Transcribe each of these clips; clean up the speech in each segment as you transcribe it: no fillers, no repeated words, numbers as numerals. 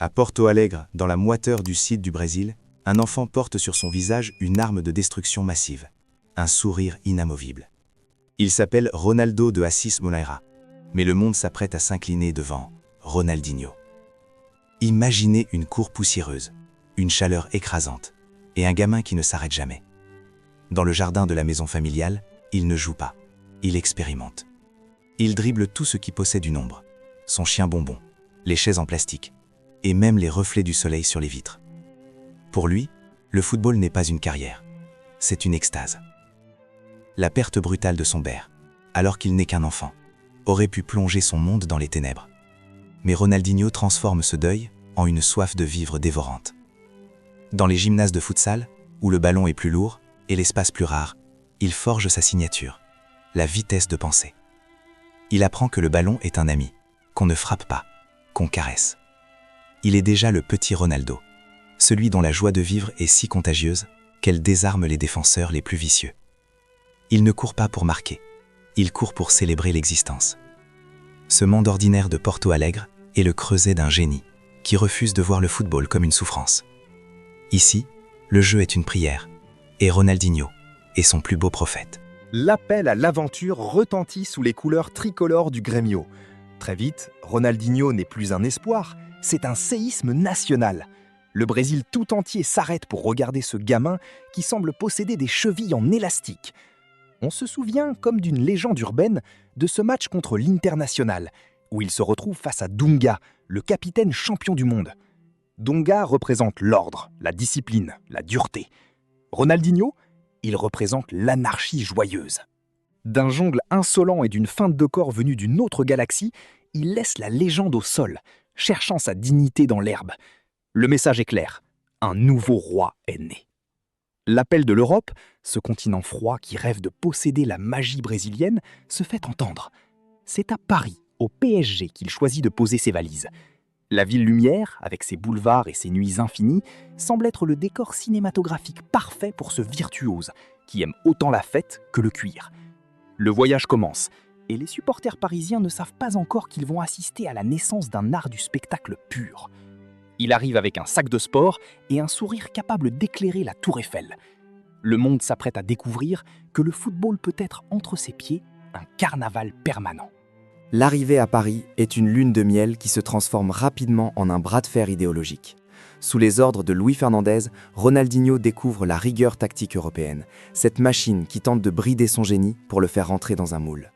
À Porto Alegre, dans la moiteur du sud du Brésil, un enfant porte sur son visage une arme de destruction massive, un sourire inamovible. Il s'appelle Ronaldo de Assis Moreira, mais le monde s'apprête à s'incliner devant Ronaldinho. Imaginez une cour poussiéreuse, une chaleur écrasante, et un gamin qui ne s'arrête jamais. Dans le jardin de la maison familiale, il ne joue pas, il expérimente. Il dribble tout ce qui possède une ombre, son chien bonbon, les chaises en plastique, et même les reflets du soleil sur les vitres. Pour lui, le football n'est pas une carrière, c'est une extase. La perte brutale de son père, alors qu'il n'est qu'un enfant, aurait pu plonger son monde dans les ténèbres. Mais Ronaldinho transforme ce deuil en une soif de vivre dévorante. Dans les gymnases de futsal, où le ballon est plus lourd et l'espace plus rare, il forge sa signature, la vitesse de pensée. Il apprend que le ballon est un ami, qu'on ne frappe pas, qu'on caresse. Il est déjà le petit Ronaldo, celui dont la joie de vivre est si contagieuse qu'elle désarme les défenseurs les plus vicieux. Il ne court pas pour marquer, il court pour célébrer l'existence. Ce monde ordinaire de Porto Alegre est le creuset d'un génie qui refuse de voir le football comme une souffrance. Ici, le jeu est une prière, et Ronaldinho est son plus beau prophète. L'appel à l'aventure retentit sous les couleurs tricolores du Grêmio. Très vite, Ronaldinho n'est plus un espoir, c'est un séisme national. Le Brésil tout entier s'arrête pour regarder ce gamin qui semble posséder des chevilles en élastique. On se souvient, comme d'une légende urbaine, de ce match contre l'International, où il se retrouve face à Dunga, le capitaine champion du monde. Dunga représente l'ordre, la discipline, la dureté. Ronaldinho, il représente l'anarchie joyeuse. D'un jongle insolent et d'une feinte de corps venue d'une autre galaxie, il laisse la légende au sol, cherchant sa dignité dans l'herbe. Le message est clair, un nouveau roi est né. L'appel de l'Europe, ce continent froid qui rêve de posséder la magie brésilienne, se fait entendre. C'est à Paris, au PSG, qu'il choisit de poser ses valises. La ville lumière, avec ses boulevards et ses nuits infinies, semble être le décor cinématographique parfait pour ce virtuose, qui aime autant la fête que le cuir. Le voyage commence, et les supporters parisiens ne savent pas encore qu'ils vont assister à la naissance d'un art du spectacle pur. Il arrive avec un sac de sport et un sourire capable d'éclairer la Tour Eiffel. Le monde s'apprête à découvrir que le football peut être entre ses pieds un carnaval permanent. L'arrivée à Paris est une lune de miel qui se transforme rapidement en un bras de fer idéologique. Sous les ordres de Luis Fernandez, Ronaldinho découvre la rigueur tactique européenne, cette machine qui tente de brider son génie pour le faire rentrer dans un moule.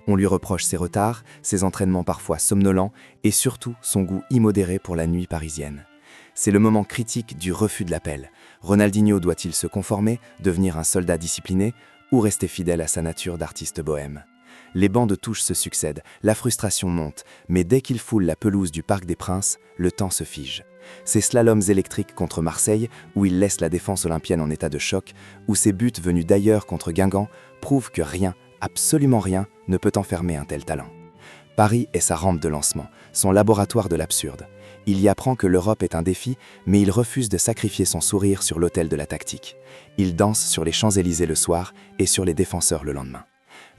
On lui reproche ses retards, ses entraînements parfois somnolents et surtout son goût immodéré pour la nuit parisienne. C'est le moment critique du refus de l'appel. Ronaldinho doit-il se conformer, devenir un soldat discipliné ou rester fidèle à sa nature d'artiste bohème ? Les bancs de touche se succèdent, la frustration monte, mais dès qu'il foule la pelouse du Parc des Princes, le temps se fige. Ses slaloms électriques contre Marseille, où il laisse la défense olympienne en état de choc, ou ses buts venus d'ailleurs contre Guingamp, prouvent que rien, absolument rien, ne peut enfermer un tel talent. Paris est sa rampe de lancement, son laboratoire de l'absurde. Il y apprend que l'Europe est un défi, mais il refuse de sacrifier son sourire sur l'autel de la tactique. Il danse sur les Champs-Élysées le soir et sur les défenseurs le lendemain.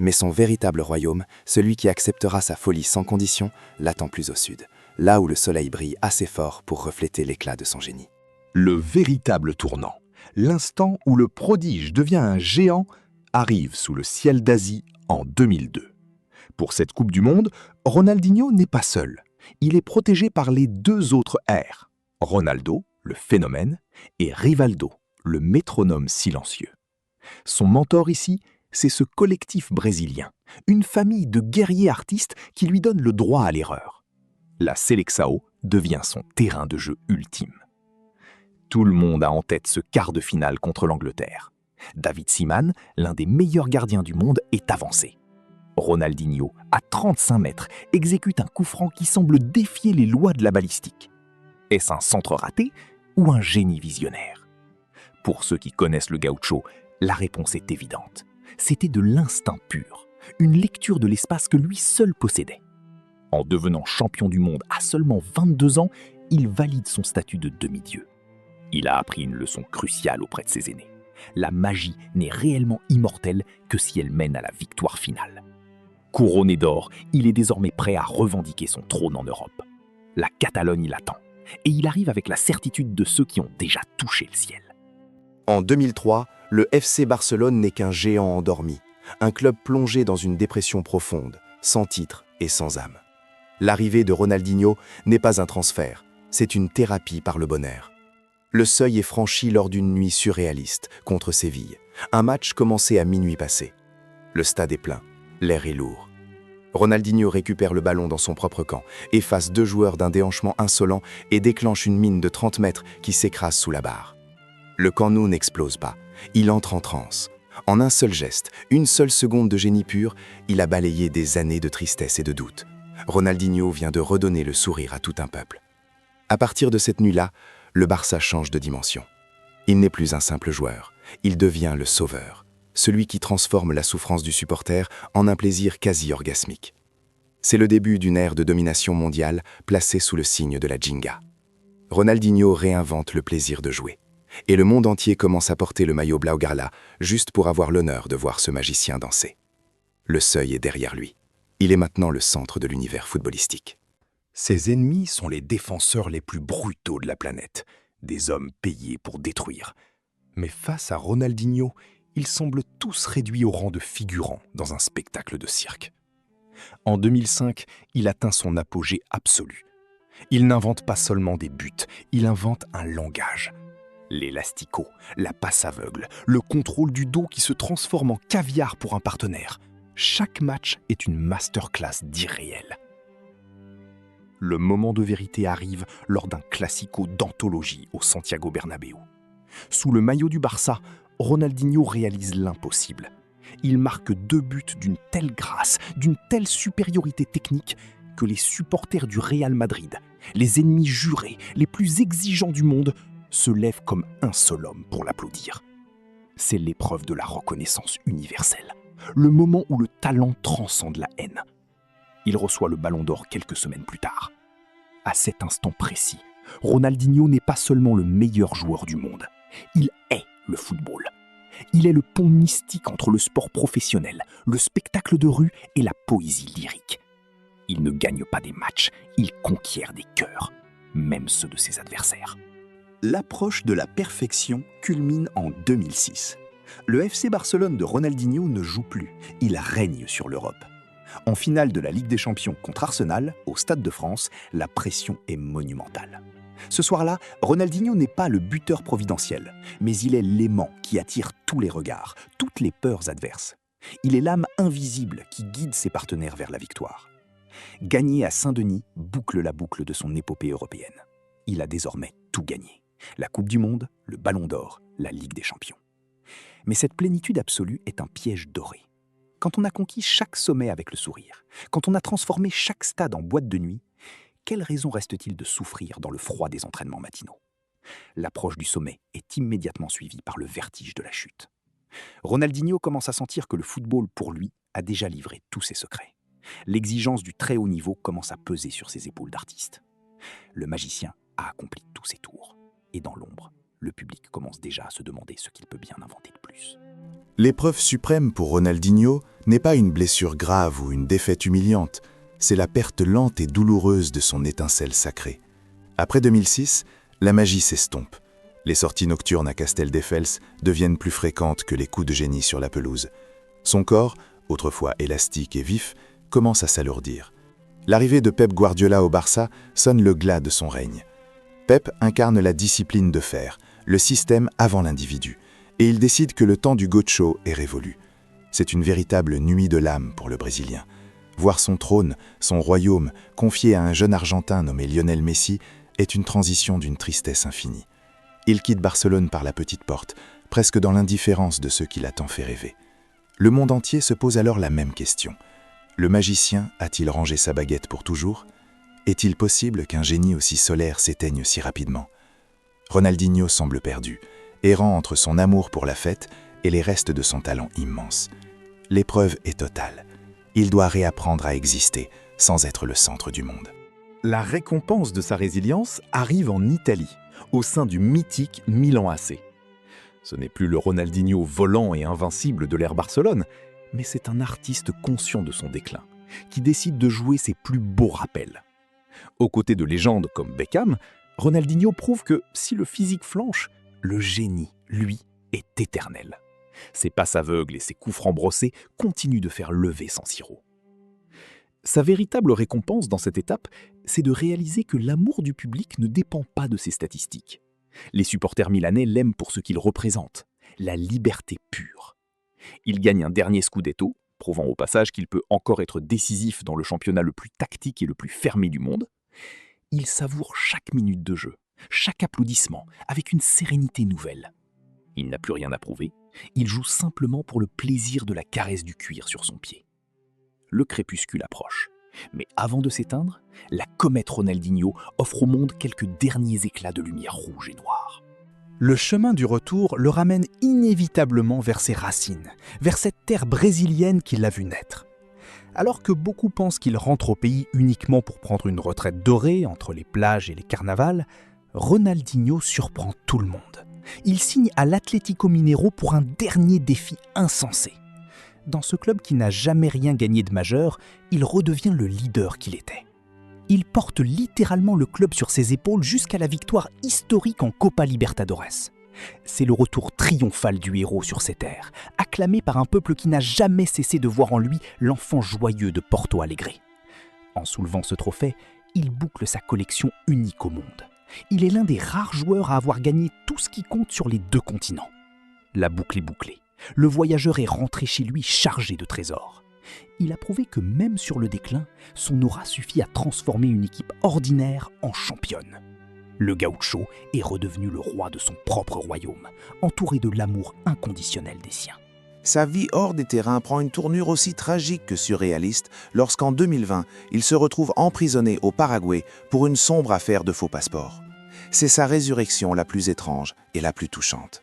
Mais son véritable royaume, celui qui acceptera sa folie sans condition, l'attend plus au sud, là où le soleil brille assez fort pour refléter l'éclat de son génie. Le véritable tournant, l'instant où le prodige devient un géant, arrive sous le ciel d'Asie en 2002. Pour cette Coupe du Monde, Ronaldinho n'est pas seul. Il est protégé par les deux autres R, Ronaldo, le phénomène, et Rivaldo, le métronome silencieux. Son mentor ici, c'est ce collectif brésilien, une famille de guerriers artistes qui lui donne le droit à l'erreur. La Seleção devient son terrain de jeu ultime. Tout le monde a en tête ce quart de finale contre l'Angleterre. David Seaman, l'un des meilleurs gardiens du monde, est avancé. Ronaldinho, à 35 mètres, exécute un coup franc qui semble défier les lois de la balistique. Est-ce un centre raté ou un génie visionnaire ? Pour ceux qui connaissent le gaucho, la réponse est évidente. C'était de l'instinct pur, une lecture de l'espace que lui seul possédait. En devenant champion du monde à seulement 22 ans, il valide son statut de demi-dieu. Il a appris une leçon cruciale auprès de ses aînés. La magie n'est réellement immortelle que si elle mène à la victoire finale. Couronné d'or, il est désormais prêt à revendiquer son trône en Europe. La Catalogne l'attend. Et il arrive avec la certitude de ceux qui ont déjà touché le ciel. En 2003, le FC Barcelone n'est qu'un géant endormi, un club plongé dans une dépression profonde, sans titre et sans âme. L'arrivée de Ronaldinho n'est pas un transfert, c'est une thérapie par le bonheur. Le seuil est franchi lors d'une nuit surréaliste contre Séville, un match commencé à minuit passé. Le stade est plein, l'air est lourd. Ronaldinho récupère le ballon dans son propre camp, efface 2 joueurs d'un déhanchement insolent et déclenche une mine de 30 mètres qui s'écrase sous la barre. Le Camp Nou n'explose pas, il entre en transe. En un seul geste, une seule seconde de génie pur, il a balayé des années de tristesse et de doute. Ronaldinho vient de redonner le sourire à tout un peuple. À partir de cette nuit-là, le Barça change de dimension. Il n'est plus un simple joueur, il devient le sauveur, celui qui transforme la souffrance du supporter en un plaisir quasi orgasmique. C'est le début d'une ère de domination mondiale placée sous le signe de la Ginga. Ronaldinho réinvente le plaisir de jouer. Et le monde entier commence à porter le maillot Blaugrana juste pour avoir l'honneur de voir ce magicien danser. Le seuil est derrière lui. Il est maintenant le centre de l'univers footballistique. Ses ennemis sont les défenseurs les plus brutaux de la planète, des hommes payés pour détruire. Mais face à Ronaldinho, ils semblent tous réduits au rang de figurants dans un spectacle de cirque. En 2005, il atteint son apogée absolu. Il n'invente pas seulement des buts, il invente un langage. L'élastico, la passe aveugle, le contrôle du dos qui se transforme en caviar pour un partenaire. Chaque match est une masterclass d'irréel. Le moment de vérité arrive lors d'un classico d'anthologie au Santiago Bernabéu. Sous le maillot du Barça, Ronaldinho réalise l'impossible. Il marque 2 buts d'une telle grâce, d'une telle supériorité technique que les supporters du Real Madrid, les ennemis jurés, les plus exigeants du monde, se lève comme un seul homme pour l'applaudir. C'est l'épreuve de la reconnaissance universelle, le moment où le talent transcende la haine. Il reçoit le ballon d'or quelques semaines plus tard. À cet instant précis, Ronaldinho n'est pas seulement le meilleur joueur du monde, il est le football. Il est le pont mystique entre le sport professionnel, le spectacle de rue et la poésie lyrique. Il ne gagne pas des matchs, il conquiert des cœurs, même ceux de ses adversaires. L'approche de la perfection culmine en 2006. Le FC Barcelone de Ronaldinho ne joue plus, il règne sur l'Europe. En finale de la Ligue des Champions contre Arsenal, au Stade de France, la pression est monumentale. Ce soir-là, Ronaldinho n'est pas le buteur providentiel, mais il est l'aimant qui attire tous les regards, toutes les peurs adverses. Il est l'âme invisible qui guide ses partenaires vers la victoire. Gagner à Saint-Denis boucle la boucle de son épopée européenne. Il a désormais tout gagné. La Coupe du Monde, le Ballon d'Or, la Ligue des Champions. Mais cette plénitude absolue est un piège doré. Quand on a conquis chaque sommet avec le sourire, quand on a transformé chaque stade en boîte de nuit, quelle raison reste-t-il de souffrir dans le froid des entraînements matinaux ? L'approche du sommet est immédiatement suivie par le vertige de la chute. Ronaldinho commence à sentir que le football, pour lui, a déjà livré tous ses secrets. L'exigence du très haut niveau commence à peser sur ses épaules d'artiste. Le magicien a accompli tous ses tours. Et dans l'ombre, le public commence déjà à se demander ce qu'il peut bien inventer de plus. L'épreuve suprême pour Ronaldinho n'est pas une blessure grave ou une défaite humiliante, c'est la perte lente et douloureuse de son étincelle sacrée. Après 2006, la magie s'estompe. Les sorties nocturnes à Casteldefels deviennent plus fréquentes que les coups de génie sur la pelouse. Son corps, autrefois élastique et vif, commence à s'alourdir. L'arrivée de Pep Guardiola au Barça sonne le glas de son règne. Pep incarne la discipline de fer, le système avant l'individu, et il décide que le temps du gaucho est révolu. C'est une véritable nuit de l'âme pour le Brésilien. Voir son trône, son royaume, confié à un jeune Argentin nommé Lionel Messi, est une transition d'une tristesse infinie. Il quitte Barcelone par la petite porte, presque dans l'indifférence de ceux qui l'a tant fait rêver. Le monde entier se pose alors la même question. Le magicien a-t-il rangé sa baguette pour toujours ? Est-il possible qu'un génie aussi solaire s'éteigne si rapidement ? Ronaldinho semble perdu, errant entre son amour pour la fête et les restes de son talent immense. L'épreuve est totale. Il doit réapprendre à exister sans être le centre du monde. La récompense de sa résilience arrive en Italie, au sein du mythique Milan AC. Ce n'est plus le Ronaldinho volant et invincible de l'ère Barcelone, mais c'est un artiste conscient de son déclin, qui décide de jouer ses plus beaux rappels. Aux côtés de légendes comme Beckham, Ronaldinho prouve que si le physique flanche, le génie, lui, est éternel. Ses passes aveugles et ses coups francs brossés continuent de faire lever San Siro. Sa véritable récompense dans cette étape, c'est de réaliser que l'amour du public ne dépend pas de ses statistiques. Les supporters milanais l'aiment pour ce qu'il représente, la liberté pure. Il gagne un dernier scudetto, prouvant au passage qu'il peut encore être décisif dans le championnat le plus tactique et le plus fermé du monde. Il savoure chaque minute de jeu, chaque applaudissement, avec une sérénité nouvelle. Il n'a plus rien à prouver, il joue simplement pour le plaisir de la caresse du cuir sur son pied. Le crépuscule approche, mais avant de s'éteindre, la comète Ronaldinho offre au monde quelques derniers éclats de lumière rouge et noire. Le chemin du retour le ramène inévitablement vers ses racines, vers cette terre brésilienne qu'il a vue naître. Alors que beaucoup pensent qu'il rentre au pays uniquement pour prendre une retraite dorée entre les plages et les carnavals, Ronaldinho surprend tout le monde. Il signe à l'Atlético Mineiro pour un dernier défi insensé. Dans ce club qui n'a jamais rien gagné de majeur, il redevient le leader qu'il était. Il porte littéralement le club sur ses épaules jusqu'à la victoire historique en Copa Libertadores. C'est le retour triomphal du héros sur ces terres, acclamé par un peuple qui n'a jamais cessé de voir en lui l'enfant joyeux de Porto Alegre. En soulevant ce trophée, il boucle sa collection unique au monde. Il est l'un des rares joueurs à avoir gagné tout ce qui compte sur les 2 continents. La boucle est bouclée. Le voyageur est rentré chez lui chargé de trésors. Il a prouvé que même sur le déclin, son aura suffit à transformer une équipe ordinaire en championne. Le Gaucho est redevenu le roi de son propre royaume, entouré de l'amour inconditionnel des siens. Sa vie hors des terrains prend une tournure aussi tragique que surréaliste lorsqu'en 2020, il se retrouve emprisonné au Paraguay pour une sombre affaire de faux passeports. C'est sa résurrection la plus étrange et la plus touchante.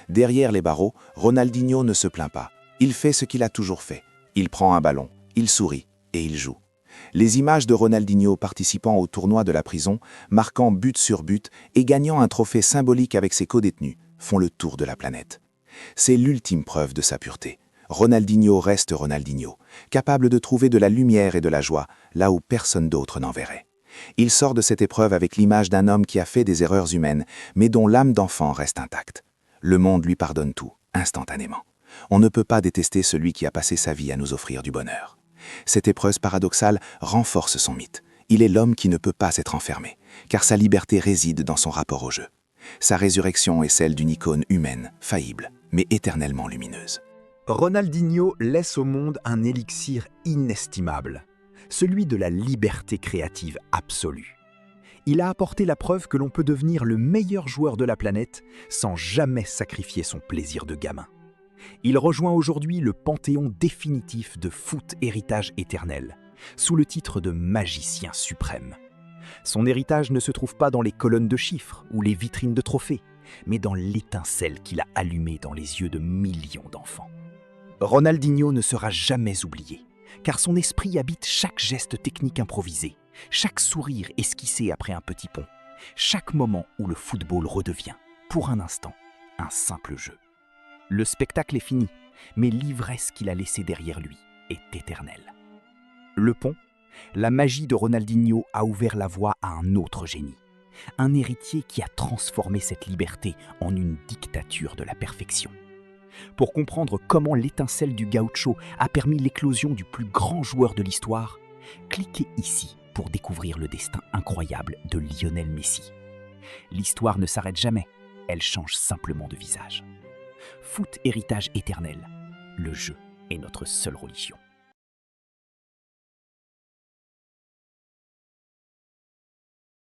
Derrière les barreaux, Ronaldinho ne se plaint pas. Il fait ce qu'il a toujours fait. Il prend un ballon, il sourit et il joue. Les images de Ronaldinho participant au tournoi de la prison, marquant but sur but et gagnant un trophée symbolique avec ses codétenus, font le tour de la planète. C'est l'ultime preuve de sa pureté. Ronaldinho reste Ronaldinho, capable de trouver de la lumière et de la joie là où personne d'autre n'en verrait. Il sort de cette épreuve avec l'image d'un homme qui a fait des erreurs humaines, mais dont l'âme d'enfant reste intacte. Le monde lui pardonne tout, instantanément. On ne peut pas détester celui qui a passé sa vie à nous offrir du bonheur. Cette épreuve paradoxale renforce son mythe. Il est l'homme qui ne peut pas s'être enfermé, car sa liberté réside dans son rapport au jeu. Sa résurrection est celle d'une icône humaine, faillible, mais éternellement lumineuse. Ronaldinho laisse au monde un élixir inestimable, celui de la liberté créative absolue. Il a apporté la preuve que l'on peut devenir le meilleur joueur de la planète sans jamais sacrifier son plaisir de gamin. Il rejoint aujourd'hui le panthéon définitif de foot héritage éternel, sous le titre de magicien suprême. Son héritage ne se trouve pas dans les colonnes de chiffres ou les vitrines de trophées, mais dans l'étincelle qu'il a allumée dans les yeux de millions d'enfants. Ronaldinho ne sera jamais oublié, car son esprit habite chaque geste technique improvisé, chaque sourire esquissé après un petit pont, chaque moment où le football redevient, pour un instant, un simple jeu. Le spectacle est fini, mais l'ivresse qu'il a laissée derrière lui est éternelle. Le pont, la magie de Ronaldinho a ouvert la voie à un autre génie, un héritier qui a transformé cette liberté en une dictature de la perfection. Pour comprendre comment l'étincelle du Gaucho a permis l'éclosion du plus grand joueur de l'histoire, cliquez ici pour découvrir le destin incroyable de Lionel Messi. L'histoire ne s'arrête jamais, elle change simplement de visage. Foot héritage éternel, le jeu est notre seule religion.